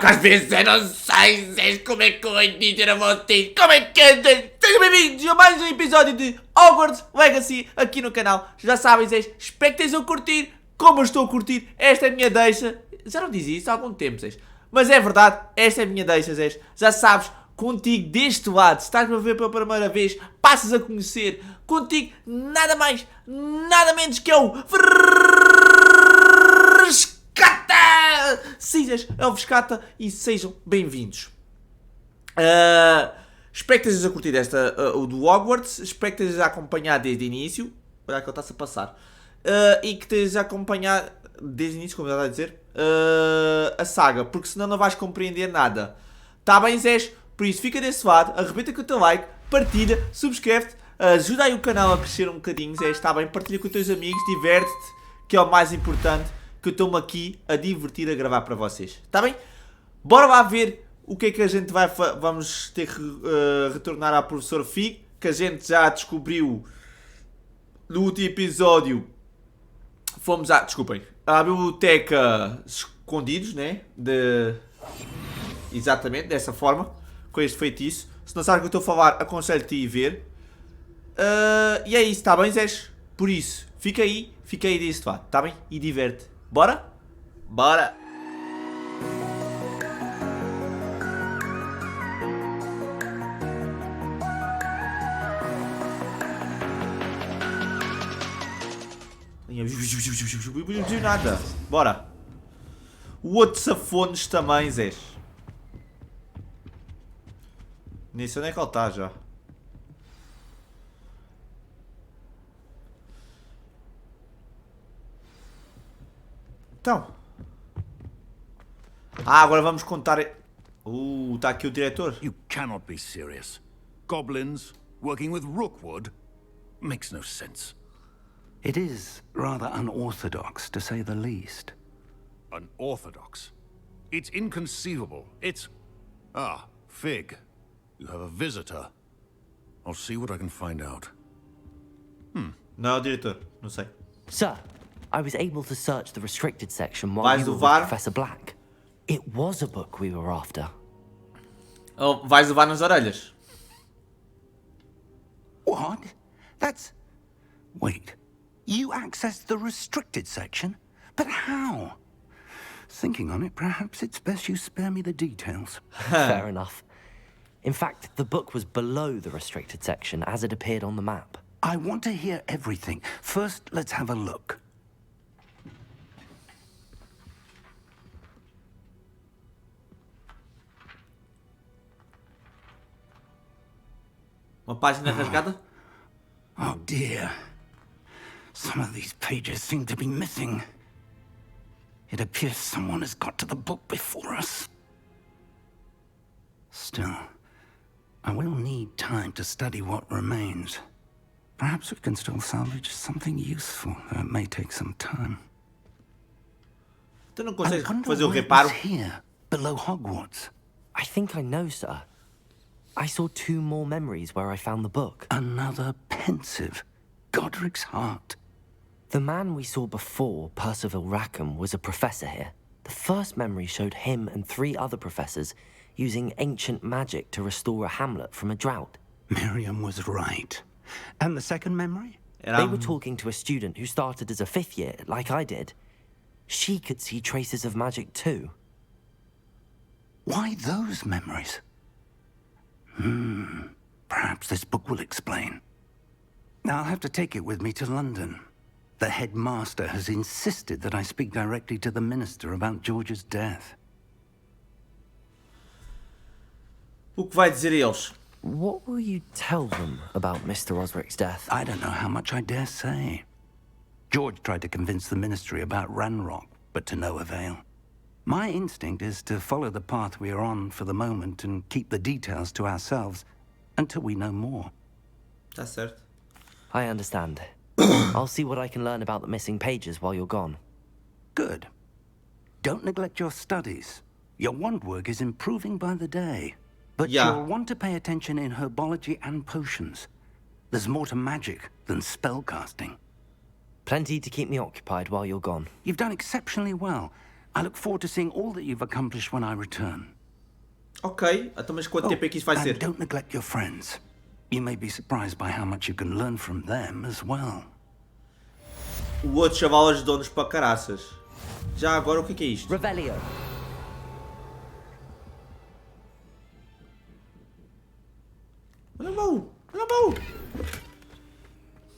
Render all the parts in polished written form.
que às vezes eu não sei, Zé, como é que eu hei de dizer a vocês, como é que é, Zé? Sejam bem-vindos a mais um episódio de Hogwarts Legacy aqui no canal. Já sabem, Zé, espero que estejam a curtir, como eu estou a curtir, esta é a minha deixa. Já não dizia isso há algum tempo, Zé, mas é verdade, esta é a minha deixa, Zé. Já sabes, contigo deste lado, se estás-me a ver pela primeira vez, passas a conhecer, contigo nada mais, nada menos que eu, Sim, é o Frescata e sejam bem-vindos. Espero que estejas a curtir o do Hogwarts, espero que estejas a acompanhar desde o início. Olha que ele está-se a passar. E que estejas a acompanhar desde o início, como já está a dizer, a saga, porque senão não vais compreender nada. Tá bem, Zés? Por isso fica desse lado, arrebenta com o teu like, partilha, subscreve-te, ajuda aí o canal a crescer um bocadinho, Zés, está bem? Partilha com os teus amigos, diverte-te, que é o mais importante, que eu estou-me aqui a divertir a gravar para vocês. Está bem? Bora lá ver o que é que a gente vamos ter que retornar ao professor Fig, que a gente já descobriu no último episódio. Fomos à biblioteca escondidos, né? Exatamente, dessa forma, com este feitiço. Se não sabes o que eu estou a falar, aconselho-te a ir ver. E é isso, está bem, Zés? Por isso, fica aí desse lado, está bem? E diverte. Bora? Bora! Nada. Bora! O outro safones também, Zés. Nem sei onde é que ele está já. Então. Agora vamos contar. Está aqui o diretor. You cannot be serious. Goblins working with Rookwood makes no sense. It is rather unorthodox, to say the least. Unorthodox? It's inconceivable. It's... Ah, Fig. You have a visitor. I'll see what I can find out. Não, diretor. Não sei. Sir, I was able to search the restricted section while you were with Professor Black. It was a book we were after. Oh, vais levar nas orelhas. What? That's... Wait. You accessed the restricted section? But how? Thinking on it, perhaps it's best you spare me the details. Fair enough. In fact, the book was below the restricted section as it appeared on the map. I want to hear everything. First, let's have a look. Uma página rasgada? Oh dear. Some of these pages seem to be missing. It appears someone has got to the book before us. Still, I will need time to study what remains. Perhaps we can still salvage something useful, though it may take some time. Tu não consegues fazer o reparo? Here, below Hogwarts. I think I know, sir. I saw 2 more memories where I found the book. Another pensive. Godric's heart. The man we saw before, Percival Rackham, was a professor here. The first memory showed him and 3 other professors using ancient magic to restore a hamlet from a drought. Miriam was right. And the second memory? They were talking to a student who started as a 5th year, like I did. She could see traces of magic too. Why those memories? Perhaps this book will explain. I'll have to take it with me to London. The headmaster has insisted that I speak directly to the minister about George's death. O que vai dizer a eles? What will you tell them about Mr. Osric's death? I don't know how much I dare say. George tried to convince the ministry about Ranrock, but to no avail. My instinct is to follow the path we are on for the moment and keep the details to ourselves until we know more. Tá certo. I understand. I'll see what I can learn about the missing pages while you're gone. Good. Don't neglect your studies. Your wand work is improving by the day. But you'll want to pay attention in herbology and potions. There's more to magic than spellcasting. Plenty to keep me occupied while you're gone. You've done exceptionally well. I look forward to seeing all that you've accomplished when I return. Ok, então mas quanto tempo é que isso vai and ser? don't neglect your friends. You may be surprised by how much you can learn from them as well. O outro chaval ajudou-nos para caraças. Já agora o que é isto? Revelio. Olha o baú! Olha o baú!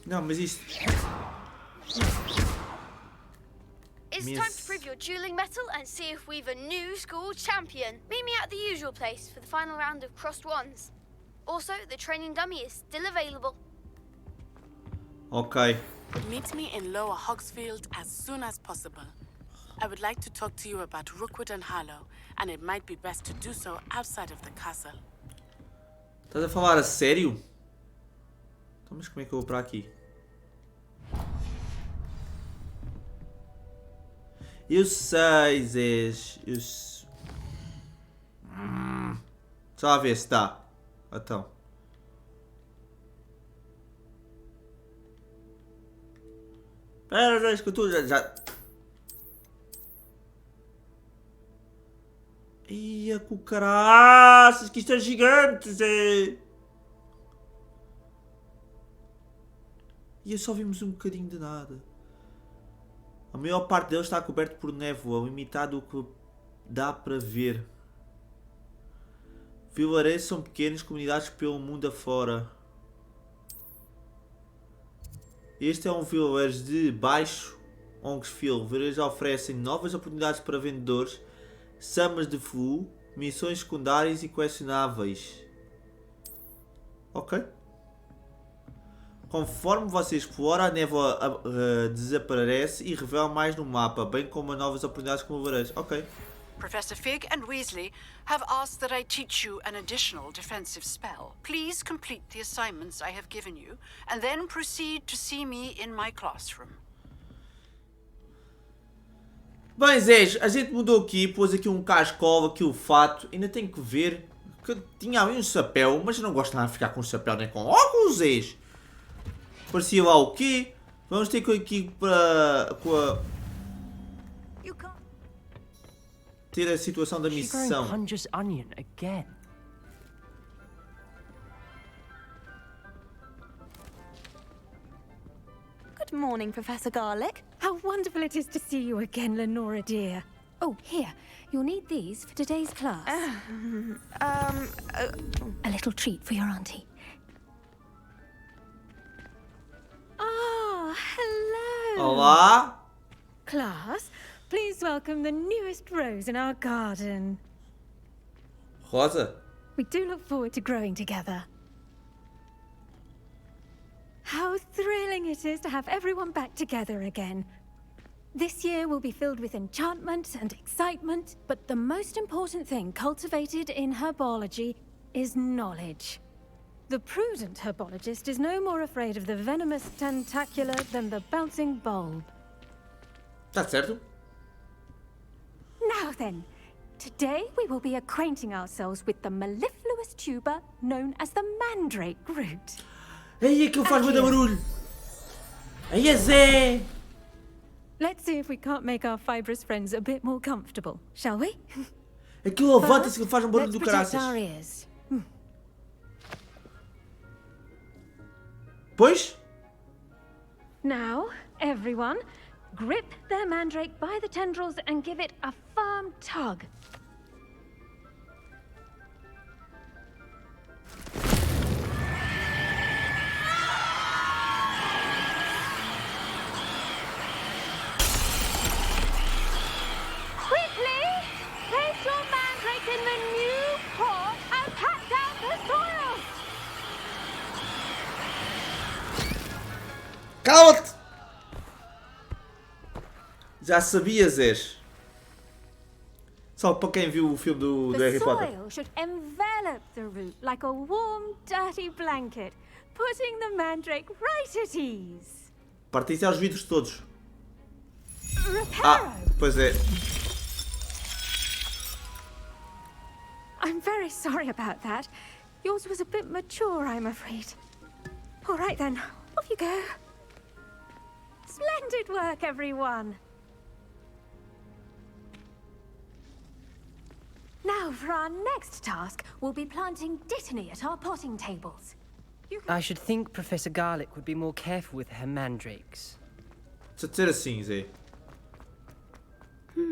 Não, mas isto... It's time to prove your dueling mettle and see if we've a new school champion. Meet me at the usual place for the final round of crossed wands. Also, the training dummy is still available. Ok. Meet me in Lower Hogsfield as soon as possible. I would like to talk to you about Rookwood and Harlow, and it might be best to do so outside of the castle. Estás a falar a sério? Então, mas como é que eu vou para aqui? Eu sei, Zés. Só a ver se dá. Então. Espera, Zés, que eu estou já... Ia com caraças, que isto é gigante, Zé. E só vimos um bocadinho de nada. A maior parte dele está coberto por névoa, limitado o que dá para ver. Vilarejos são pequenas comunidades pelo mundo afora. Este é um vilarejo de baixo Hogsfield. Vilarejos oferecem novas oportunidades para vendedores, samas de flu, missões secundárias e colecionáveis. Ok. Conforme você explora, a névoa desaparece e revela mais no mapa, bem como novas oportunidades como vilarejos. Ok. Professor Fig and Weasley have asked that I teach you an additional defensive spell. Please complete the assignments I have given you, and then proceed to see me in my classroom. Bem, Zés, a gente mudou aqui, pôs aqui um cascola, aqui o fato. Ainda tenho que ver que tinha ali um chapéu, mas eu não gosto nada de ficar com o chapéu nem com óculos, Zés. Parecia lá o quê? Vamos ter que ir aqui para... ter a situação da missão. Hunger's onion again. Good morning, Professor Garlick. How wonderful it is to see you again, Lenora dear. Oh, here. You'll need these for today's class. A little treat for your auntie. Ah, hello. Olá. Class, please welcome the newest rose in our garden. Rosa. We do look forward to growing together. How thrilling it is to have everyone back together again. This year will be filled with enchantment and excitement, but the most important thing cultivated in herbology is knowledge. The prudent herbologist is no more afraid of the venomous tentacula than the bouncing bulb. Tá certo? Now then, today we will be acquainting ourselves with the mellifluous tuber known as the mandrake root. Ei, aquilo faz muito barulho. Ei, Zé. Let's see if we can't make our fibrous friends a bit more comfortable, shall we? Aquilo levanta-se, aquilo faz um barulho Let's do protect caraças. our ears. Pois? Now, everyone, grip their mandrake by the tendrils and give it a firm tug. Quickly, place your mandrake in the new pot and pat down the soil. Cala-te! Já sabias, Zés. Só para quem viu o filme do The Harry Potter. soil should envelop the root like a warm, dirty blanket, putting the mandrake right at ease. Partisse aos vidros todos. Reparo! Pois é. I'm very sorry about that. Yours was a bit mature, I'm afraid. All right then, off you go. Splendid work, everyone. Now for our next task, we'll be planting dittany at our potting tables. I should think Professor Garlick would be more careful with her mandrakes. Deixa de ser assim, Zé.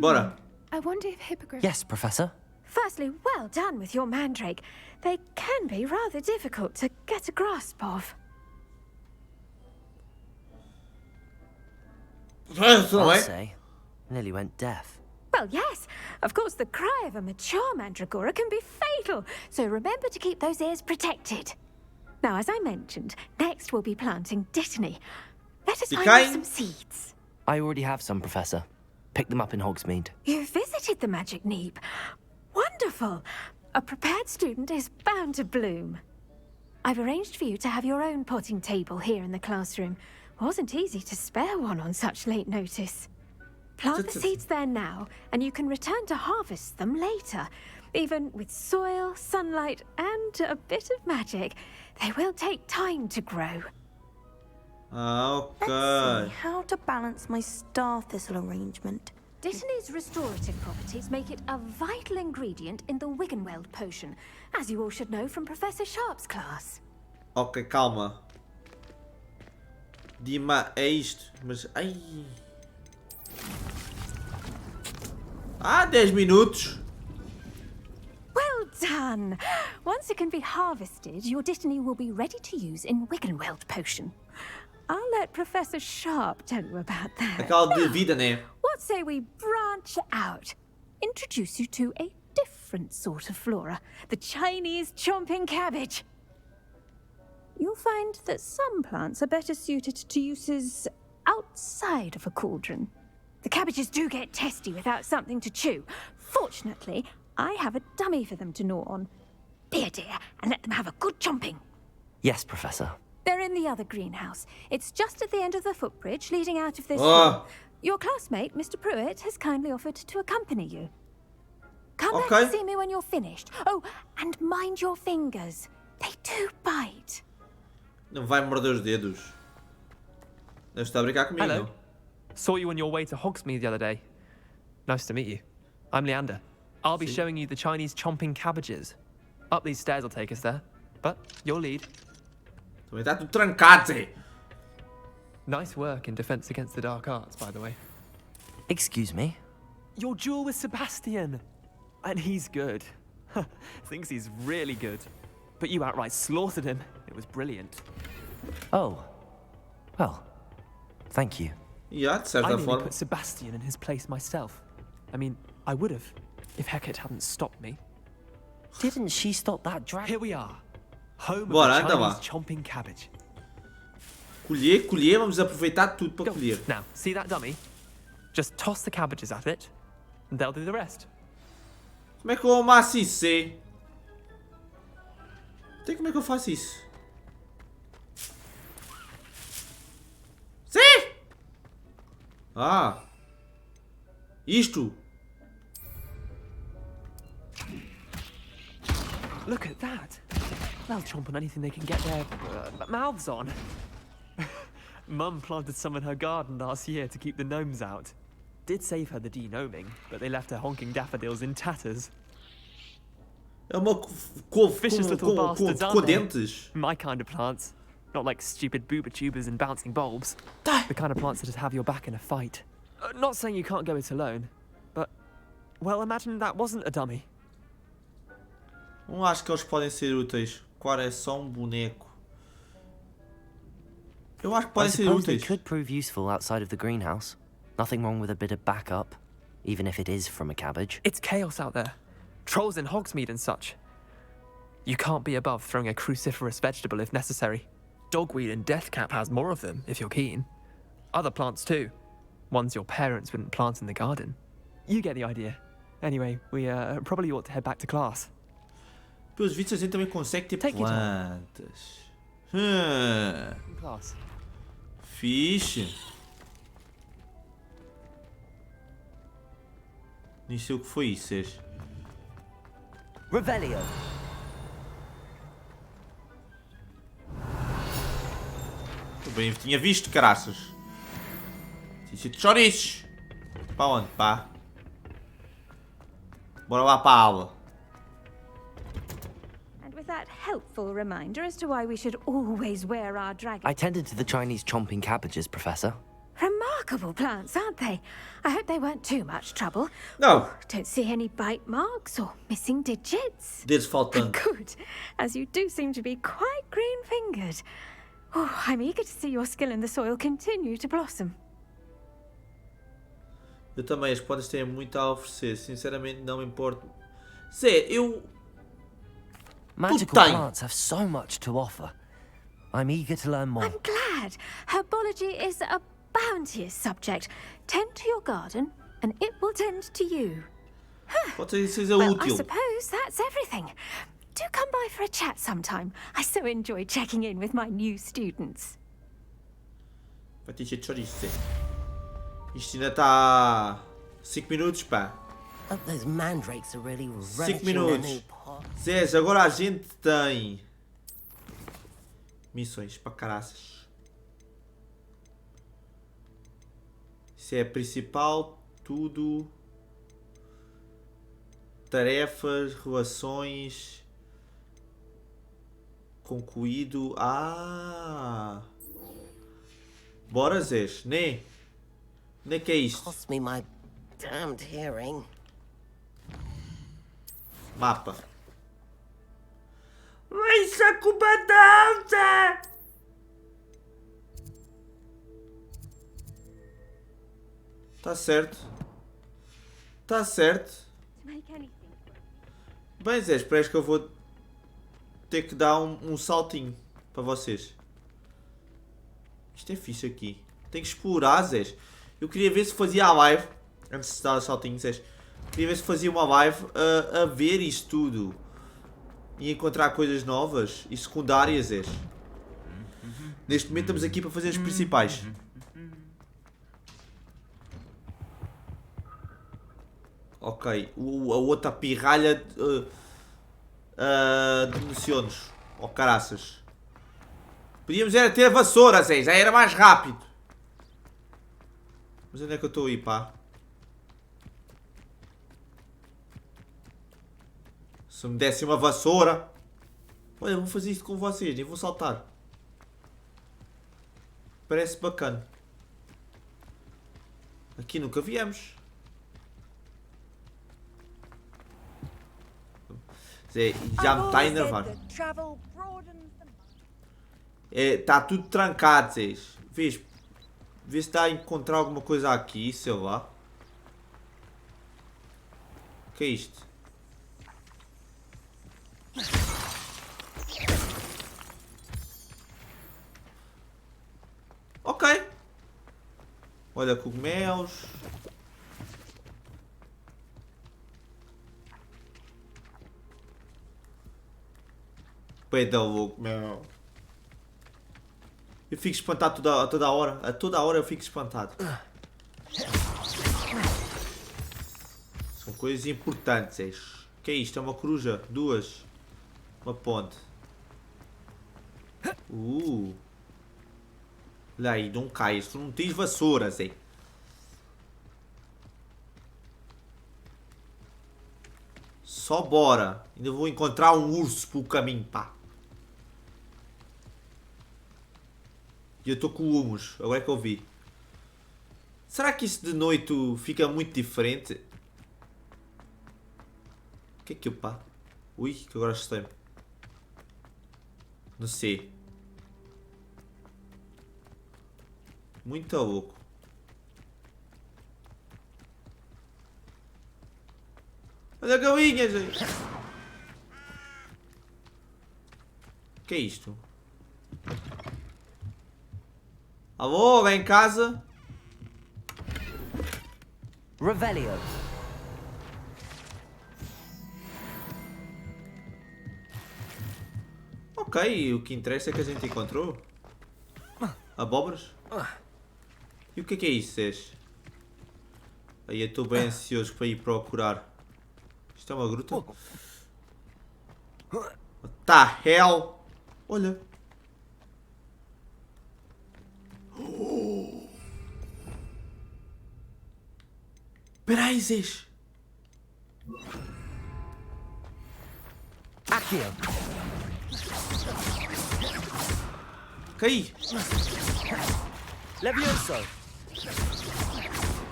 Bora. I wonder if hippogriffs... Yes, Professor. Firstly, well done with your mandrake. They can be rather difficult to get a grasp of. I'll say. Nearly went deaf. Well, yes. Of course, the cry of a mature mandragora can be fatal, so remember to keep those ears protected. Now, as I mentioned, next we'll be planting dittany. Let us find you some seeds. I already have some, Professor. Picked them up in Hogsmeade. You visited the Magic Neep. Wonderful. A prepared student is bound to bloom. I've arranged for you to have your own potting table here in the classroom. Wasn't easy to spare one on such late notice. Plant the seeds there now, and you can return to harvest them later. Even with soil, sunlight, and a bit of magic, they will take time to grow. Okay. Let's see how to balance my star thistle arrangement. Dittany's restorative properties make it a vital ingredient in the Wiggenweld potion, as you all should know from Professor Sharp's class. Ok, calma. Dima, é isto. Mas, ai... 10 minutos. Well done! Once it can be harvested, your dittany will be ready to use in Wiggenweld potion. I'll let Professor Sharp tell you about that. Aquela de vida, né? What say we branch out? Introduce you to a different sort of flora, the Chinese chomping cabbage. You'll find that some plants are better suited to uses outside of a cauldron. The cabbages do get testy without something to chew. Fortunately, I have a dummy for them to gnaw on. Be a dear and let them have a good chomping. Yes, Professor. They're in the other greenhouse. It's just at the end of the footbridge leading out of this room. Your classmate, Mr. Pruitt, has kindly offered to accompany you. Come back and see me when you're finished. Oh, and mind your fingers. They do bite. Não vai morder os dedos. Deve estar a brincar comigo. Hello. Saw you on your way to Hogsmeade the other day. Nice to meet you. I'm Leander. I'll be showing you the Chinese chomping cabbages. Up these stairs will take us there. But you'll lead. Também está tudo trancado, Zé. Nice work in Defense Against the Dark Arts, by the way. Excuse me? Your duel with Sebastian. And he's good. Thinks he's really good. But you outright slaughtered him. It was brilliant. Oh. Well, thank you. Yeah, de certa I nearly forma. put Sebastian in his place myself. I mean, I would have, if Hecate hadn't stopped me. Didn't she stop that dragon? Here we are. Home of Bora, the anda lá. Chinese chomping cabbage. Colher, vamos aproveitar tudo para colher. Now, see that dummy? Just toss the cabbages at it, and they'll do the rest. Como é que eu amasso isso, Zé? Até como é que eu faço isso? Zé! Isto! Look at that. They'll chomp on anything they can get their mouths on. Mum planted some in her garden last year to keep the gnomes out. Did save her the de-gnoming, but they left her honking daffodils in tatters. É uma couve Vicious little bastards, com aren't they? dentes. My kind of plants. Not like stupid booba tubers and bouncing bulbs. The kind of plants that just have your back in a fight. Not saying you can't go it alone, but, well, imagine that wasn't a dummy. Não acho que eles podem ser úteis. Claro, é só boneco. Eu acho que I podem ser suppose they úteis. could prove useful outside of the greenhouse. Nothing wrong with a bit of backup, even if it is from a cabbage. It's chaos out there. Trolls in Hogsmeade and such. You can't be above throwing a cruciferous vegetable if necessary. Dogweed and deathcap has more of them, if you're keen. Other plants too. Ones your parents wouldn't plant in the garden. You get the idea. Anyway, we probably ought to head back to class. Pelos vídeos a gente também consegue ter Take your plantas. Class. Fixe. Nem sei o que foi isso, Sérgio. Revelio. Eu bem tinha visto, caraças. Tinha sido chouriços. Para onde, pá? Bora lá para a aula. with that helpful reminder as to why we should always wear our dragon. I tended to the Chinese chomping cabbages, Professor. Remarkable plants, aren't they? I hope they weren't too much trouble. Não. Don't see any bite marks or missing digits. Dedos faltando. Good, as you do seem to be quite green-fingered. Oh, I'm eager to see your skill in the soil continue to blossom. Eu também, as plantas têm muito a oferecer. Sinceramente, não me importo. Zé, eu... Magical plants have so much to offer. I'm eager to learn more. I'm glad. Herbology is a bounteous subject. Tend to your garden, and it will tend to you. Pode ser que seja Well, I útil. suppose that's everything. Do come by for a chat sometime. I so enjoy checking in with my new students. Vai ter cheio de chouriço, Zé. Isto ainda está... 5 minutos, pá. Those mandrakes are really 5 minutos. Zé, agora a gente tem... missões para caraças. Isso é a principal, tudo. Tarefas, relações. Concluído. Ah! Bora, Zés, né? Né que é isto? Cost me my damned hearing. Mapa. Isso é comandante! Tá certo. Tá certo. Bem, Zé, espero que eu vou ter que dar um saltinho para vocês. Isto é fixe aqui. Tenho que explorar, Zé. Eu queria ver se fazia a live. Antes de dar o saltinho, Zé. Queria ver se fazia uma live a ver isto tudo. E encontrar coisas novas e secundárias. Neste momento estamos aqui para fazer as principais. Ok, a outra pirralha denunciou-nos. Oh, caraças. Podíamos era ter a vassoura, Zé, já era mais rápido. Mas onde é que eu estou a ir, pá? Se me desse uma vassoura. Olha, vou fazer isto com vocês, nem vou saltar. Parece bacana. Aqui nunca viemos. Zé, já me está a enervar. Está tudo trancado, Zé. Vê se está a encontrar alguma coisa aqui, sei lá. O que é isto? Ok. Olha, cogumelos. Peda louco, meu. Eu fico espantado a toda hora. A toda hora eu fico espantado. São coisas importantes. O que é isto? É uma coruja? Duas. Uma ponte. Olha aí, não caias. Tu não tens vassouras, hein? Só bora. Ainda vou encontrar um urso pelo caminho, pá. E eu estou com o humus. Agora é que eu vi. Será que isso de noite fica muito diferente? O que é que eu, pá? Ui, que agora assustei-me. Não sei. Muito louco. Olha a galinha, gente. O que é isto? Alô, alguém em casa? Revelio. Ok, o que interessa é que a gente encontrou. Abóboras? E o que é isso, Sés? Aí eu estou bem ansioso para ir procurar. Isto é uma gruta? What the hell? Olha. Peraí, Zés. Accio. Caí. Levioso.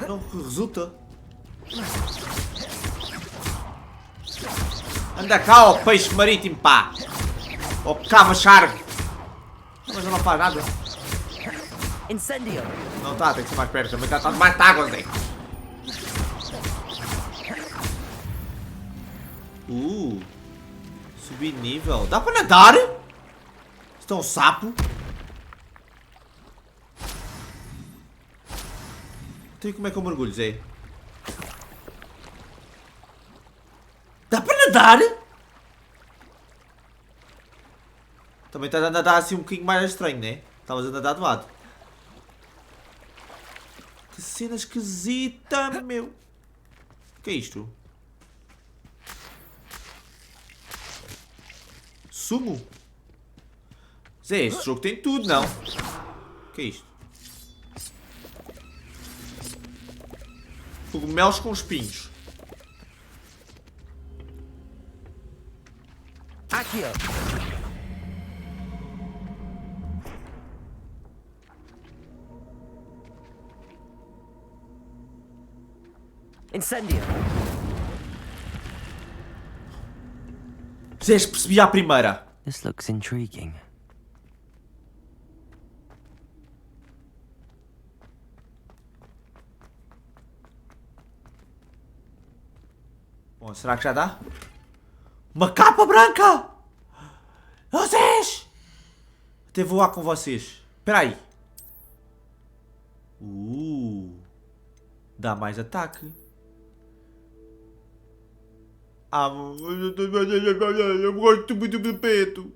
Não resulta. Anda cá, ó peixe marítimo, pá. Ó cava chargo. Mas não faz nada. Incendio. Não está, tem que ser mais perto. Também está mais de água, Zé. Subir nível. Dá para nadar? Isto é um sapo? Então como é que eu mergulho, Zé? Dá para nadar? Também está a nadar assim um bocadinho mais estranho, né? Estavas a nadar de lado. Que cena esquisita, meu. O que é isto? Sumo? Zé, este jogo tem tudo, não? O que é isto? Cogumelos com espinhos. Aqui, ó. Incendio. Zé, percebi à primeira. This looks intriguing. Bom, será que já dá? Uma capa branca! Vocês! Até vou lá com vocês. Espera aí. Dá mais ataque. Eu gosto muito do peito.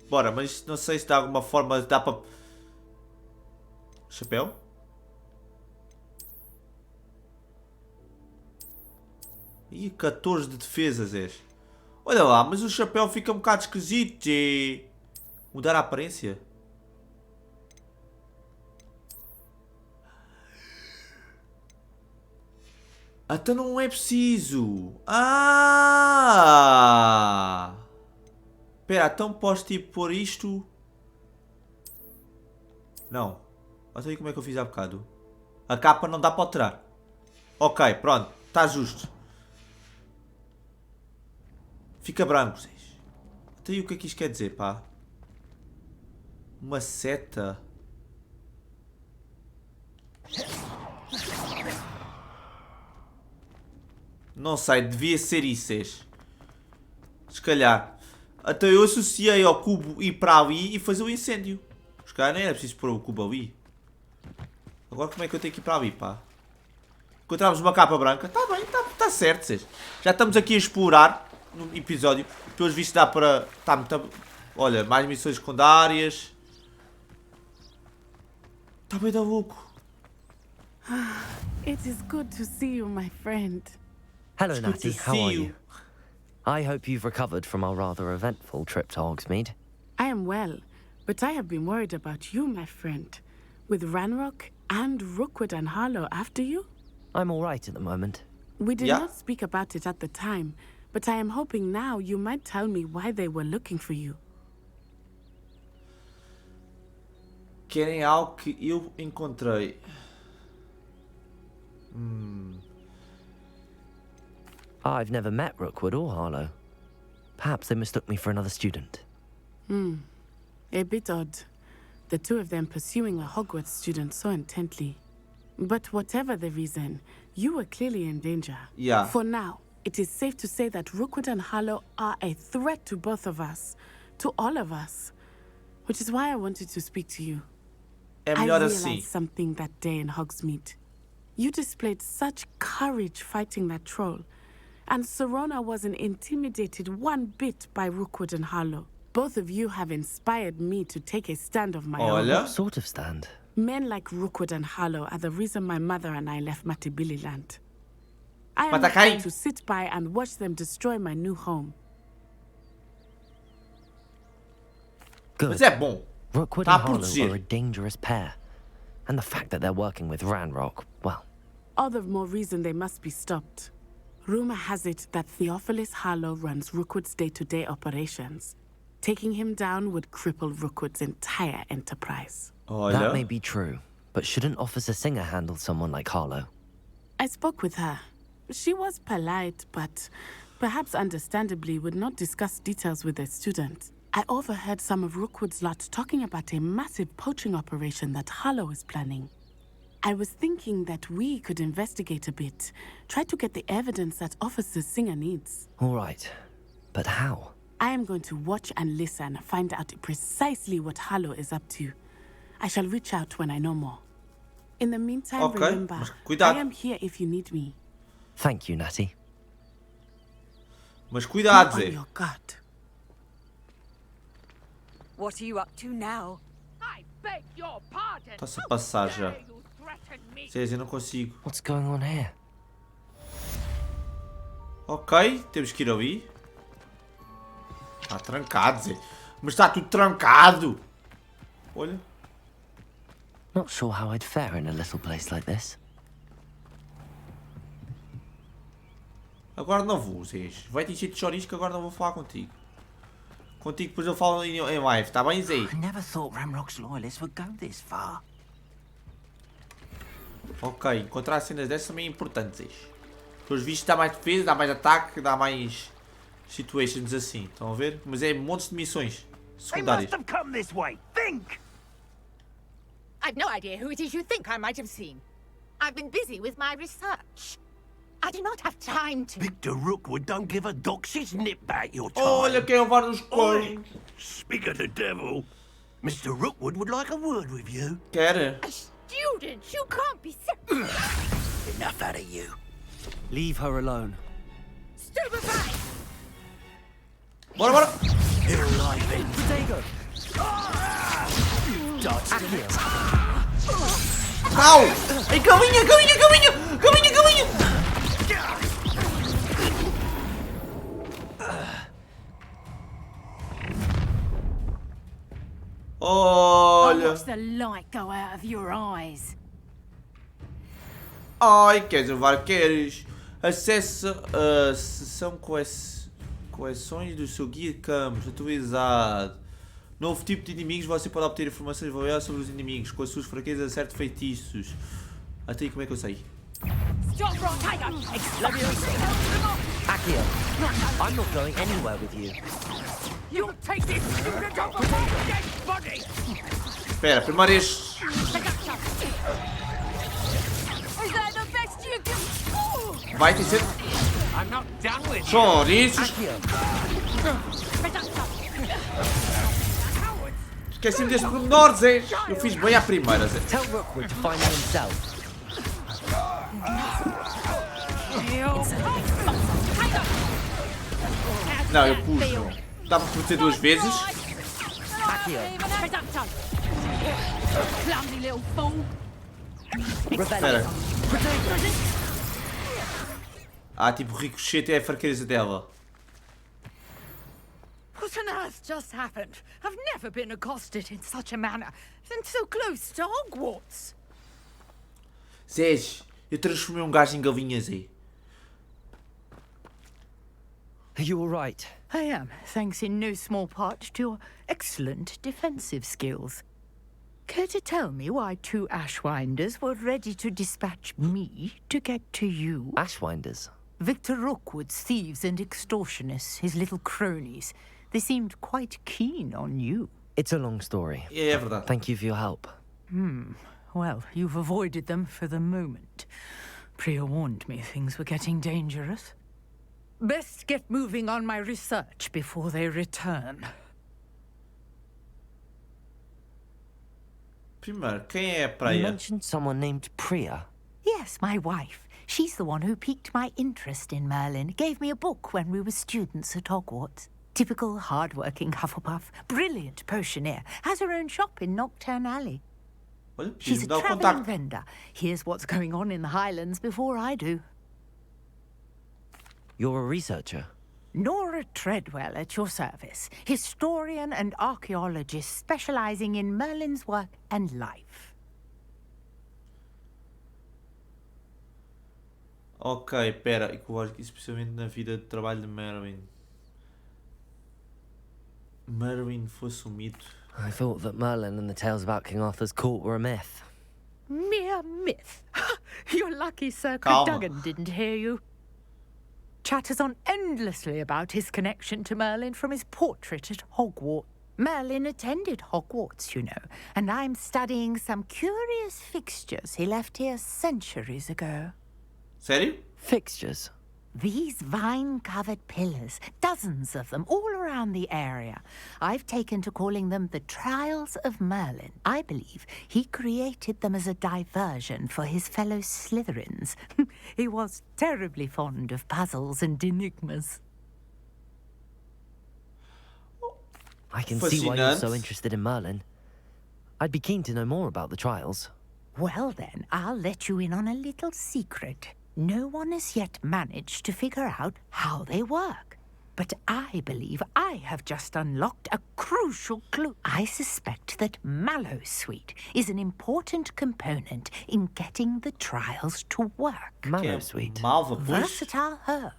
Bora, mas não sei se de alguma forma dá para... Chapéu? Ih, 14 de defesa, Zé. Olha lá, mas o chapéu fica um bocado esquisito, Zé. Mudar a aparência? Até não é preciso. Espera, então posso tipo pôr isto? Não. Olha aí como é que eu fiz há bocado. A capa não dá para alterar. Ok, pronto. Está justo. Fica branco, Zé. Até aí o que é que isto quer dizer, pá? Uma seta. Não sei, devia ser isso, Zé. Se calhar. Até eu associei ao cubo ir para ali e fazer o incêndio. Se calhar nem era preciso pôr o cubo ali. Agora como é que eu tenho que ir para ali, pá? Encontramos uma capa branca. Está bem, está certo, Zé. Já estamos aqui a explorar no episódio. Pelos vistos dá para... Tá muito... Olha, mais missões secundárias. Está bem da louco. It is good to see you, my friend. Hello, Natty. How are you? I hope you've recovered from our rather eventful trip to Hogsmeade. I am well, but I have been worried about you, my friend. With Ranrock and Rookwood and Harlow after you? I'm all right at the moment. We did not speak about it at the time, but I am hoping now you might tell me why they were looking for you. Querem algo que eu encontrei. I've never met Rookwood or Harlow. Perhaps they mistook me for another student. A bit odd. The two of them pursuing a Hogwarts student so intently. But whatever the reason, you were clearly in danger. Yeah. For now, it is safe to say that Rookwood and Harlow are a threat to both of us. To all of us. Which is why I wanted to speak to you. É I melhor realized assim. something that day in Hogsmeade. You displayed such courage fighting that troll. And Serona wasn't intimidated one bit by Rookwood and Harlow. Both of you have inspired me to take a stand of my own. What sort of stand? Men like Rookwood and Harlow are the reason my mother and I left Matibili land. I am not going to sit by and watch them destroy my new home. Good. Mas é bom. Rookwood and Harlow are a dangerous pair. And the fact that they're working with Ranrock, well... All the more reason they must be stopped. Rumor has it that Theophilus Harlow runs Rookwood's day-to-day operations. Taking him down would cripple Rookwood's entire enterprise. That may be true, but shouldn't Officer Singer handle someone like Harlow? I spoke with her. She was polite, but perhaps understandably would not discuss details with a student. I overheard some of Rookwood's lot talking about a massive poaching operation that Harlow is planning. I was thinking that we could investigate a bit, try to get the evidence that Officer Singer needs. All right, but how? I am going to watch and listen, find out precisely what Harlow is up to. I shall reach out when I know more. In the meantime, remember, I am here if you need me. Thank you, Natty. Mas cuidado, Zé. What are you up to now? I beg your pardon. Está-se a passar já. Zé, eu não consigo. What's going on here? Ok, temos que ir ali. Está trancado, Zé. Mas está tudo trancado. Olha. Not sure how I'd fare in a little place like this. Agora não vou, Zé. Vai te encher de chouriço que agora não vou falar contigo. Contigo depois eu falo em live, está bem, Zé? I never thought Ramrock's loyalists would go this far. Ok, encontrar cenas dessas também é importante, Zé. Pelos vistos dá mais defesa, dá mais ataque, dá mais situations assim, estão a ver? Mas é montes de missões secundárias. I've no idea who it is you think I might have seen. I've been busy with my research. I do not have time to... Victor Rookwood don't give a doxy's nip back your time. Olha quem levar nos cornos. Speak of the devil. Mr. Rookwood would like a word with you. Quer? Students, you can't be... Enough out of you. Leave her alone. Stupefy! Bora, bora! You're alive, then. Potato! Au! Ei, caminha, caminha, caminha! Caminha, caminha! Olha! Watch the light go out of your eyes. Ai, queres levar, queres? Acesse a sessão coleções do seu guia de campos atualizado. Novo tipo de inimigos, você pode obter informações valiosas sobre os inimigos. Com as suas fraquezas, acerte feitiços. Até aí, como é que eu sei? Akio, I'm not going anywhere with you. You'll take this student off of my dead body! Espera, primeiro este. Is that the best you can... Vai ter ser. I'm not done with Chouriços! Esqueci-me deste pormenor, Zé. Eu fiz bem à primeira, Zé. Tell Rookwood to find himself. Não, eu puxo. Dá para proteger duas vezes. Espera. Ah, tipo, ricochete é a fraqueza dela. What on earth just happened? I've never been accosted in such a manner, and so close to Hogwarts. Zé, eu transformei um gajo em galinha, Zé. Are you all right? I am, thanks in no small part to your excellent defensive skills. Care to tell me why two Ashwinders were ready to dispatch me to get to you? Ashwinders? Victor Rookwood's thieves and extortionists, his little cronies. They seemed quite keen on you. It's a long story. É verdade. Thank you for your help. Well, you've avoided them for the moment. Priya warned me things were getting dangerous. Best get moving on my research before they return. Primeiro, quem é a You praia? mentioned someone named Priya. Yes, my wife. She's the one who piqued my interest in Merlin. Gave me a book when we were students at Hogwarts. Typical hard-working Hufflepuff. Brilliant potioneer. Has her own shop in Nocturne Alley. Olha, She's a dá o travelling contacto. vendor. Here's what's going on in the Highlands before I do. You're a researcher. Nora Treadwell at your service. Historian and archaeologist specializing in Merlin's work and life. Ok, pera, e que eu acho que especialmente na vida de trabalho de Merwin. Merwin fosse um mito. I thought that Merlin and the tales about King Arthur's court were a myth. Mere myth. You're lucky Sir Calma. Cadogan didn't hear you. Chatters on endlessly about his connection to Merlin from his portrait at Hogwarts. Merlin attended Hogwarts, you know, and I'm studying some curious fixtures he left here centuries ago. Sério? Fixtures? These vine-covered pillars, dozens of them, all around the area. I've taken to calling them the Trials of Merlin. I believe he created them as a diversion for his fellow Slytherins. He was terribly fond of puzzles and enigmas. I can see why you're so interested in Merlin. I'd be keen to know more about the trials. Well then, I'll let you in on a little secret. No one has yet managed to figure out how they work. But I believe I have just unlocked a crucial clue. I suspect that Mallowsweet is an important component in getting the trials to work. Mallowsweet? Versatile herb.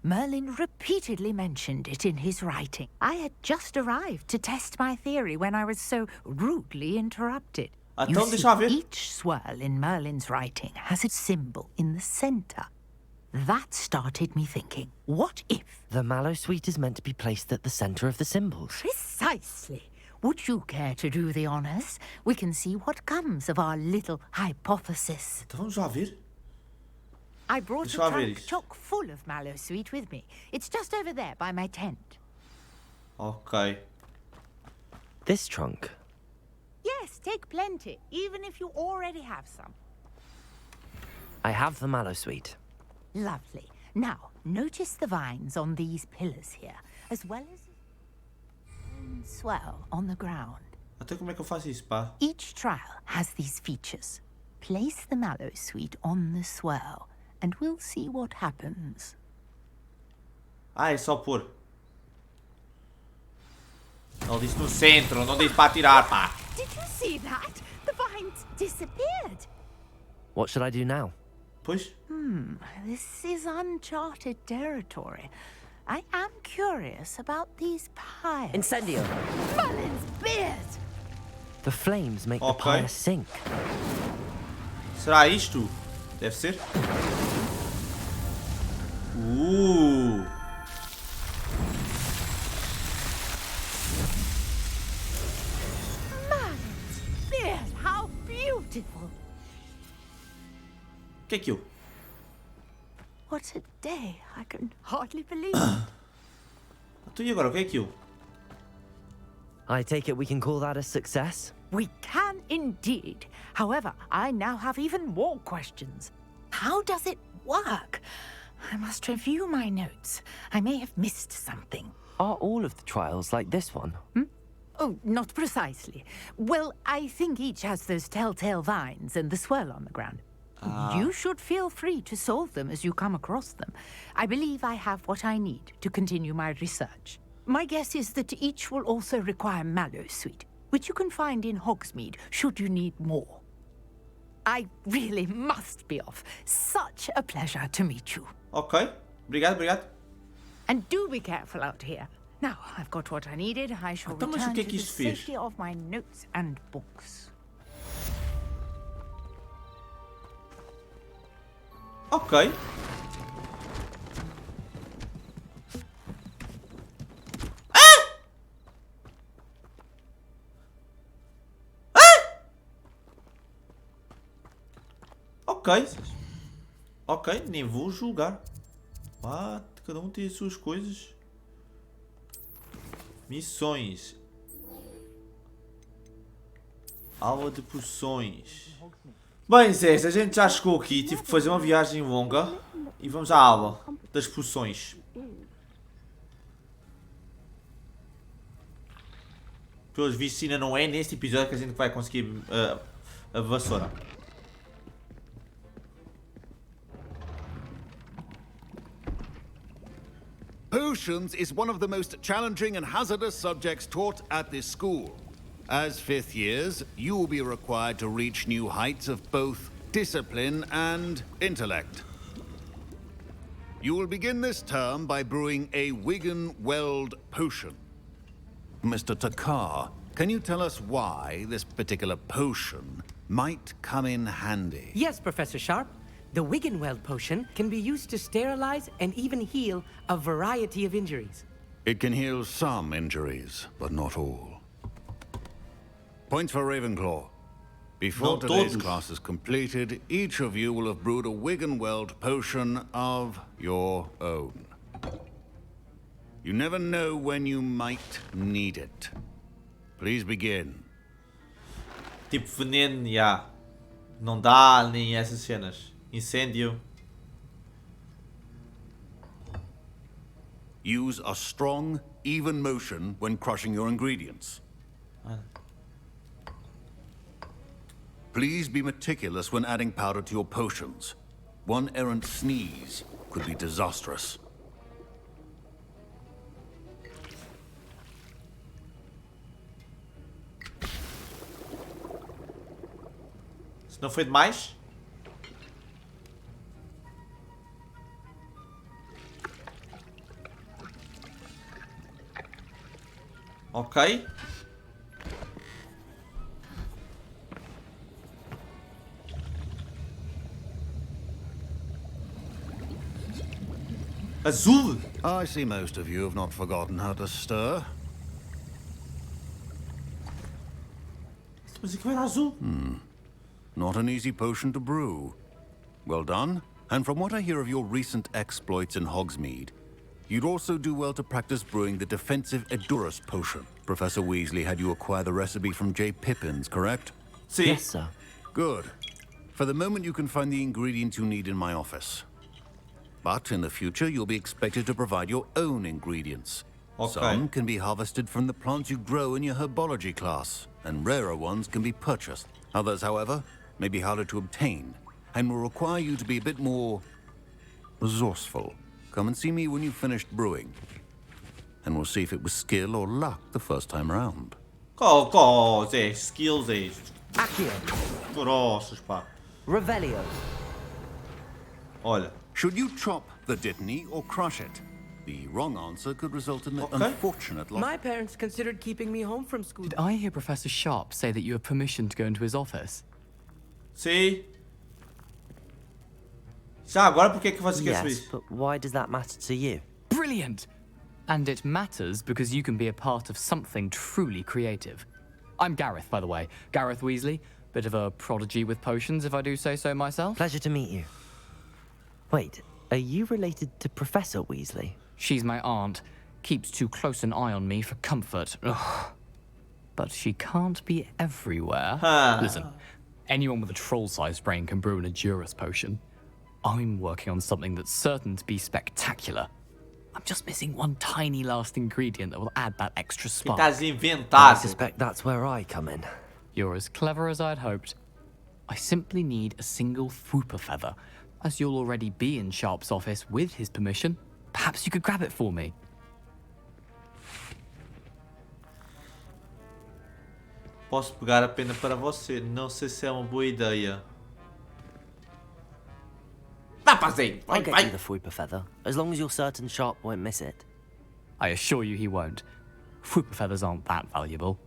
Merlin repeatedly mentioned it in his writing. I had just arrived to test my theory when I was so rudely interrupted. You see, each swirl in Merlin's writing has its symbol in the center. That started me thinking, what if... The Mallowsweet is meant to be placed at the center of the symbols. Precisely. Would you care to do the honors? We can see what comes of our little hypothesis. Então vamos lá ver. I brought a trunk chock full of Mallowsweet with me. It's just over there by my tent. Ok. This trunk? Yes, take plenty, even if you already have some. I have the Mallowsweet. Lovely. Now, notice the vines on these pillars here, as well as a swell on the ground. Até como é que eu faço isso, pá? Each trial has these features. Place the Mallowsweet on the swirl, and we'll see what happens. Ah, é só pôr. Ele disse no centro, não disse para tirar, pá. Did you see that? The vines disappeared. What should I do now? Pois. This is uncharted territory. I am curious about these piles. Incendio! Merlin's beard! The flames make the pyre sink. Será isto? Deve ser. Merlin's beard, how beautiful! Que é aquilo? What a day! I can hardly believe it. Então e agora, o que é aquilo? I take it we can call that a success? We can indeed. However, I now have even more questions. How does it work? I must review my notes. I may have missed something. Are all of the trials like this one? Oh, not precisely. Well, I think each has those telltale vines and the swirl on the ground. You should feel free to solve them as you come across them. I believe I have what I need to continue my research. My guess is that each will also require Mallowsweet, which you can find in Hogsmeade should you need more. I really must be off. Such a pleasure to meet you. Ok. Obrigado, obrigado. And do be careful out here. Now, I've got what I needed. I shall Então, mas return o que é to que the isto fez? safety of my notes and books. Ok. Ok. Ok, nem vou julgar. Cada um tem as suas coisas. Missões. Aula de poções. Bem, Zé, a gente já chegou aqui. Tive que fazer uma viagem longa. E vamos à aula das poções. Pelos vistos ainda não é neste episódio que a gente vai conseguir a vassoura. Potions is one of the most challenging and hazardous subjects taught at this school. As fifth years, you will be required to reach new heights of both discipline and intellect. You will begin this term by brewing a Wigan Weld potion. Mr. Takar, can you tell us why this particular potion might come in handy? Yes, Professor Sharp. The Wiggenweld potion can be used to sterilize and even heal a variety of injuries. It can heal some injuries, but not all. Points for Ravenclaw. Before Not today's todos. class is completed, each of you will have brewed a Wiggenweld potion of your own. You never know when you might need it. Please begin. Tipo veneno, já. Não dá nem essas cenas. Incêndio. Use a strong, even motion when crushing your ingredients. Please be meticulous when adding powder to your potions. One errant sneeze could be disastrous. Se não foi demais? Ok. Azul. I see most of you have not forgotten how to stir. Esta música era azul. Not an easy potion to brew. Well done. And from what I hear of your recent exploits in Hogsmeade, you'd also do well to practice brewing the defensive Edurus potion. Professor Weasley had you acquire the recipe from J. Pippins, correct? Sim. Yes, sir. Good. For the moment, you can find the ingredients you need in my office. But in the future, you'll be expected to provide your own ingredients. Okay. Some can be harvested from the plants you grow in your herbology class, and rarer ones can be purchased. Others, however, may be harder to obtain, and will require you to be a bit more resourceful. Come and see me when you've finished brewing, and we'll see if it was skill or luck the first time around. Zé, skills, Zé. Accio. Grossas, pá. Revelio. Olha. Should you chop the Dittany or crush it? The wrong answer could result in the unfortunate loss. My parents considered keeping me home from school. Did I hear Professor Sharp say that you have permission to go into his office? Sim. Já agora por que que você quer saber Yes, isso? but why does that matter to you? Brilliant! And it matters because you can be a part of something truly creative. I'm Gareth, by the way. Gareth Weasley. Bit of a prodigy with potions, if I do say so myself. Pleasure to meet you. Wait, are you related to Professor Weasley? She's my aunt. Keeps too close an eye on me for comfort. Ugh. But she can't be everywhere. Huh. Listen, anyone with a troll-sized brain can brew an Edurus potion. I'm working on something that's certain to be spectacular. I'm just missing one tiny last ingredient that will add that extra spark. Estás I inventado. suspect that's where I come in. You're as clever as I'd hoped. I simply need a single Fwooper feather. As you'll already be in Sharp's office with his permission, perhaps you could grab it for me. Posso pegar a pena para você. Não sei se é uma boa ideia. Vá, pazinho. I'll Vai, get vai. you the Fwooper feather, as long as you're certain Sharp won't miss it. I assure you he won't. Fwooper feathers aren't that valuable.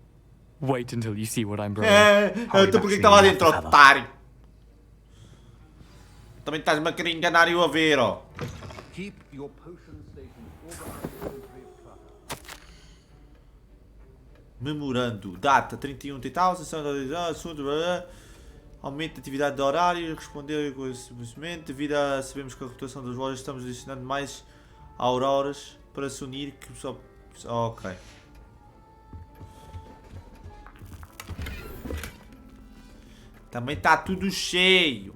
Wait until you see what I'm brewing. Então por que estava dentro, otário? Também estás-me a querer enganar e eu a ver, ó. Keep your potion station organized. Memorando. Data 31 de tal, sessão de assunto. Aumento de atividade de horário. Responder conhecimento. Devido a sabemos que a reputação das lojas estamos adicionando mais auroras para se unir. Que só. Ok. Também está tudo cheio.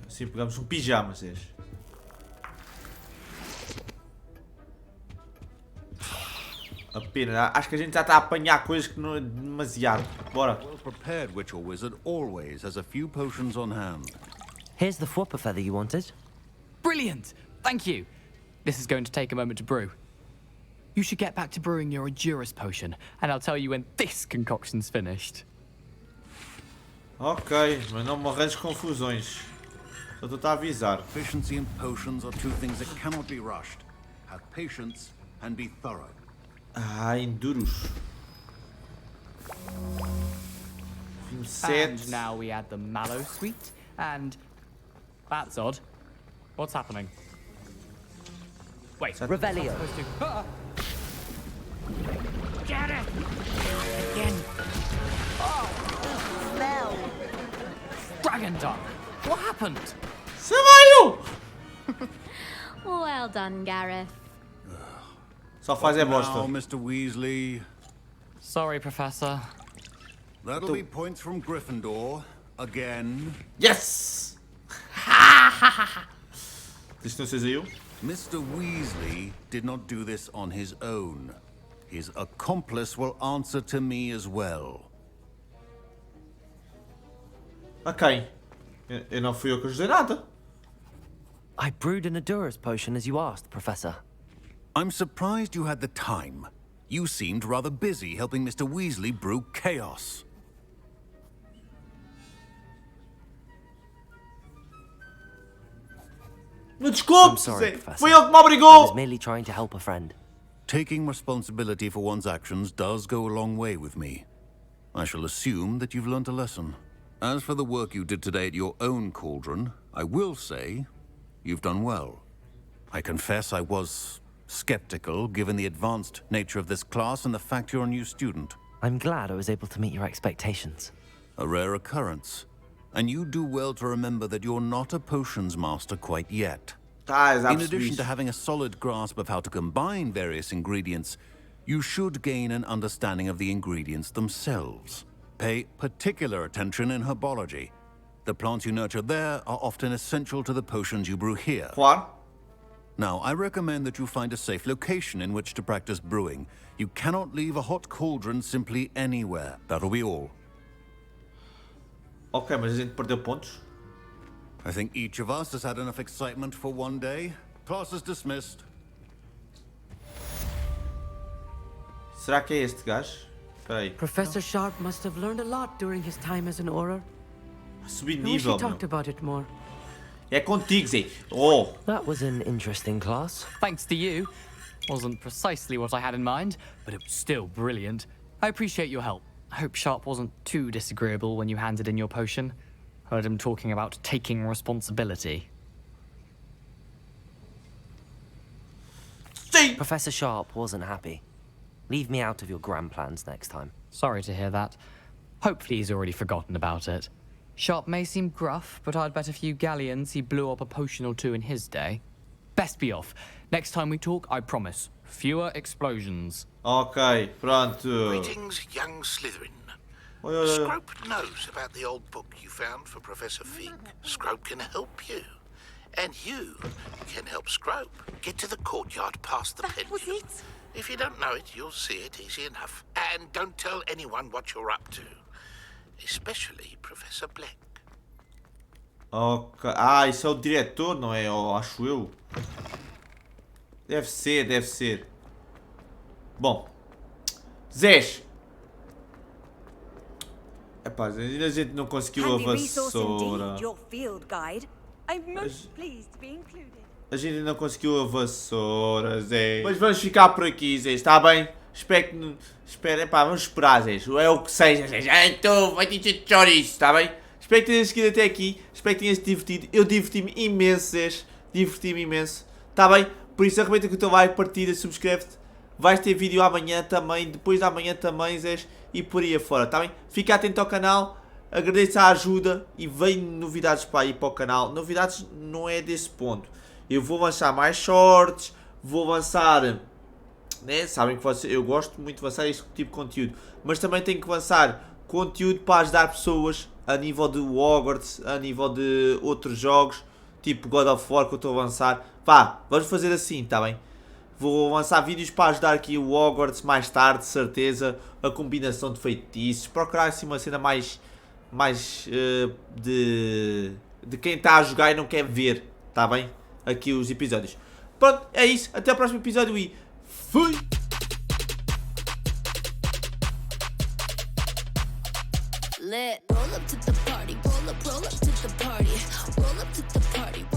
Assim pegamos um pijama, vocês. A pena, acho que a gente já está a apanhar coisas que não é demasiado. Bora. Well prepared witch or wizard always has a few potions on hand. Here's the Fwooper feather you wanted. Brilliant! Thank you. This is going to take a moment to brew. You should get back to brewing your Edurus potion, and I'll tell you when this concoction's finished. Ok, mas não me arranjes confusões. Eu estou a avisar. Efficiency and potions are two things that cannot be rushed. Have patience and be thorough. Enduros. And now we add the mallow sweet, and that's odd. What's happening? Wait, Revelio. Get it! Again. Smell. Dragon tongue. What happened? Well done, Gareth. Só faz é Now, bosta. Mr. Weasley. Sorry, Professor. That'll be points from Gryffindor again. Yes! Isto não seja eu? Mr. Weasley did not do this on his own. His accomplice will answer to me as well. Ok. Eu não fui eu que ajudei nada. I brewed an Adurus potion as you asked, Professor. I'm surprised you had the time. You seemed rather busy helping Mr. Weasley brew chaos. Desculpe, I'm sorry, Zé. Professor. Foi ele que me I obrigou. was merely trying to help a friend. Taking responsibility for one's actions does go a long way with me. I shall assume that you've learnt a lesson. As for the work you did today at your own cauldron, I will say you've done well. I confess I was skeptical given the advanced nature of this class and the fact you're a new student. I'm glad I was able to meet your expectations. A rare occurrence. And you do well to remember that you're not a potions master quite yet. In addition to having a solid grasp of how to combine various ingredients, you should gain an understanding of the ingredients themselves. Pay particular attention in herbology. The plants you nurture there are often essential to the potions you brew here. Now, I recommend that you find a safe location in which to practice brewing. You cannot leave a hot cauldron simply anywhere. That'll be all. Ok, mas a gente perdeu pontos. I think each of us has had enough excitement for one day. Class is dismissed. Será que é este gajo? Espera aí. Professor Sharp must have learned a lot during his time as an Auror. Subi I wish he nível, talked meu. about it more. É contigo, Zé. Oh. That was an interesting class. Thanks to you. Wasn't precisely what I had in mind, but it was still brilliant. I appreciate your help. I hope Sharp wasn't too disagreeable when you handed in your potion. Heard him talking about taking responsibility. Professor Sharp wasn't happy. Leave me out of your grand plans next time. Sorry to hear that. Hopefully he's already forgotten about it. Sharp may seem gruff, but I'd bet a few galleons he blew up a potion or two in his day. Best be off. Next time we talk, I promise, fewer explosions. Ok, pronto. Greetings, young Slytherin. Scrope knows about the old book you found for Professor Fig. Scrope can help you. And you can help Scrope get to the courtyard past the pendulum. If you don't know it, you'll see it easy enough. And don't tell anyone what you're up to. Especially Professor Black. Ok. Ah, isso é o diretor, não é? Oh, acho eu. Deve ser, deve ser. Bom. Zés. Epá, ainda a gente não conseguiu a vassoura. A gente ainda não conseguiu a vassoura, Zé. Mas vamos ficar por aqui, Zé. Está bem? Espero que... Epá, vamos esperar, Zé. É o que seja, Zé. Então, vai ter de chouriço, está bem? Espero que tenhas seguido até aqui. Espero que tenhas divertido. Eu diverti-me imenso, Zé. Diverti-me imenso. Está bem? Por isso, arrebenta com o teu like, partilha, subscreve-te. Vais ter vídeo amanhã também. Depois da manhã também, Zé. E por aí afora, está bem? Fica atento ao canal. Agradeço a ajuda. E vem novidades para ir para o canal. Novidades não é desse ponto. Eu vou lançar mais shorts. Vou lançar... Né? Sabem que eu gosto muito de lançar este tipo de conteúdo. Mas também tenho que lançar conteúdo para ajudar pessoas a nível de Hogwarts, a nível de outros jogos, tipo God of War que eu estou a lançar. Vá, vamos fazer assim, está bem? Vou lançar vídeos para ajudar aqui o Hogwarts mais tarde, de certeza. A combinação de feitiços. Procurar assim uma cena mais de quem está a jogar e não quer ver, está bem? Aqui os episódios. Pronto, é isso. Até o próximo episódio e fui! Lit. Roll up to the party, roll up to the party, roll up to the party